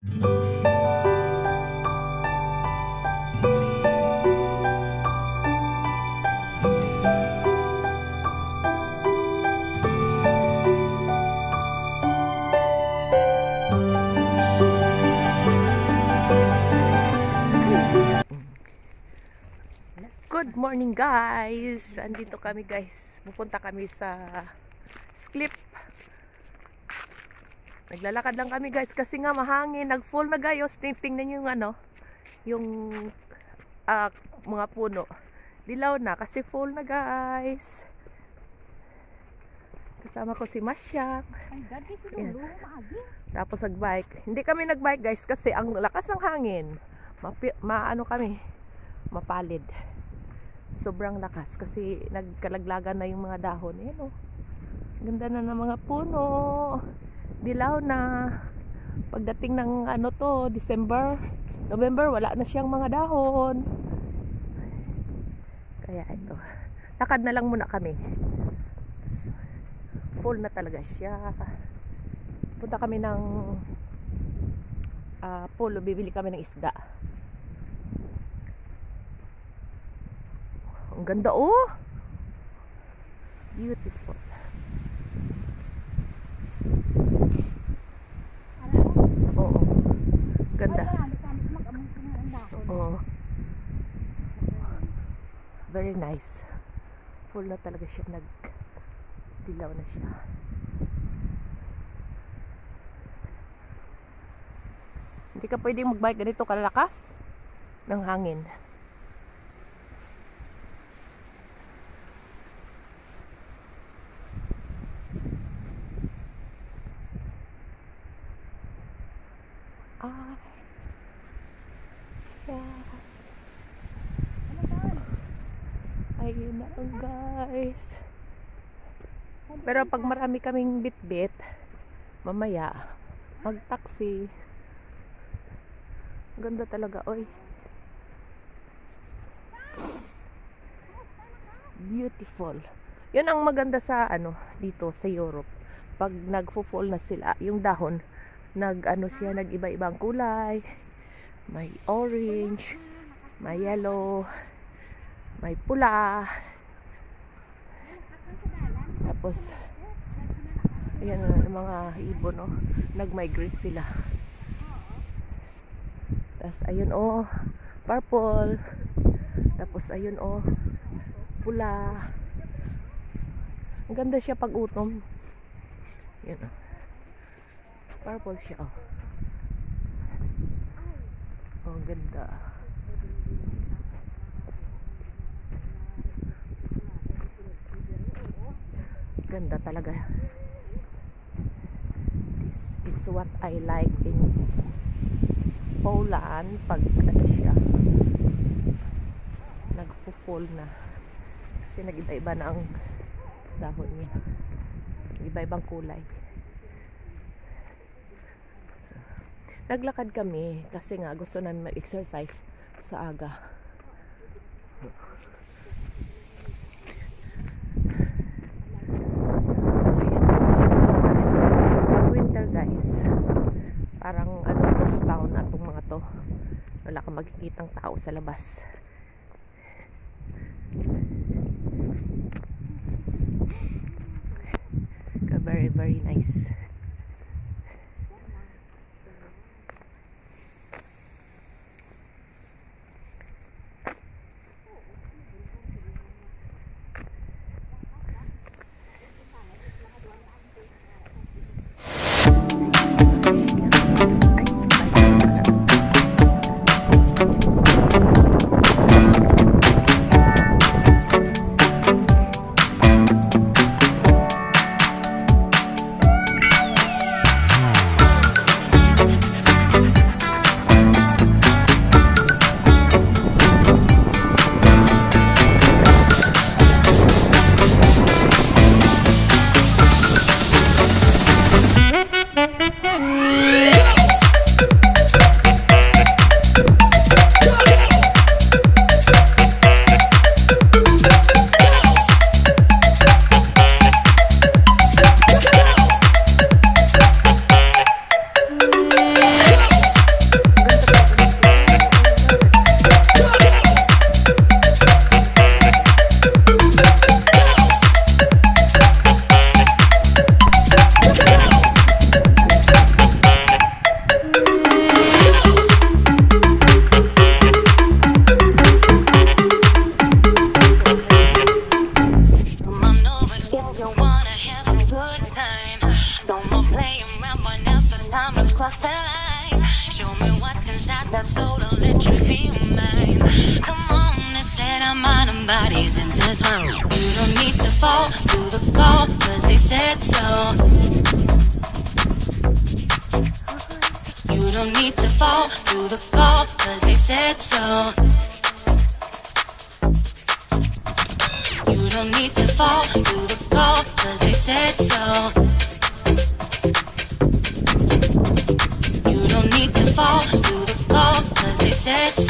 Good morning guys! Andito kami guys. Pupunta kami sa Sklip. Naglalakad lang kami guys kasi nga mahangin. Nag-fall na guys. Tingnan nyo yung ano, yung mga puno. Dilaw na kasi fall na guys. Kasama ko si Masyang. Tapos nagbike. Hindi kami nagbike guys kasi ang lakas ng hangin. Maano kami, mapalid. Sobrang lakas kasi nagkalaglagan na yung mga dahon. Ayan, oh. Ganda na ng mga puno. Dilaw na. Pagdating ng ano to, December, November, wala na siyang mga dahon. Kaya ito. Lakad na lang muna kami. Full na talaga siya. Punta kami ng polo. Bibili kami ng isda. Ang ganda oh. Beautiful. Oo. Ganda. Oo. Very nice. Full na talaga siya. Nagdilaw na siya. Hindi ka pwedeng magbike ganito kalakas ng hangin. Ayun na ang guys. Pero pag marami kaming bit-bit, mamaya mag-taxi. Ganda talaga, oy. Beautiful. Yun ang maganda sa ano dito sa Europe. Pag nagfo-fall na sila, yung dahon, nag-ano siya, nag-iba-ibang kulay. May orange, may yellow, may pula. Tapos ayan na mga ibon, no? Nag-migrate sila. Tapos ayun oh, purple. Tapos ayun oh, pula. Ang ganda siya pag utom. Yan oh. Purple siya oh. Oh, ang ganda. Ganda talaga. This is what I like in Poland. Pag ano siya, nagpo-fall na kasi nag-iba-iba na ang dahon niya, iba-ibang kulay. So, naglakad kami kasi nga gusto namin mag-exercise sa aga. Parang ano, ghost town atong mga to. Wala kang makikitang tao sa labas. Very, very nice. Show me what's inside that soul, I'll let you feel mine. Come on, let's let our mind and bodies intertwine. You don't need to fall to the call, cause they said so. You don't need to fall to the call, cause they said so. You don't need to fall to the call, cause they said so. You don't need to fall to the call, cause they said so.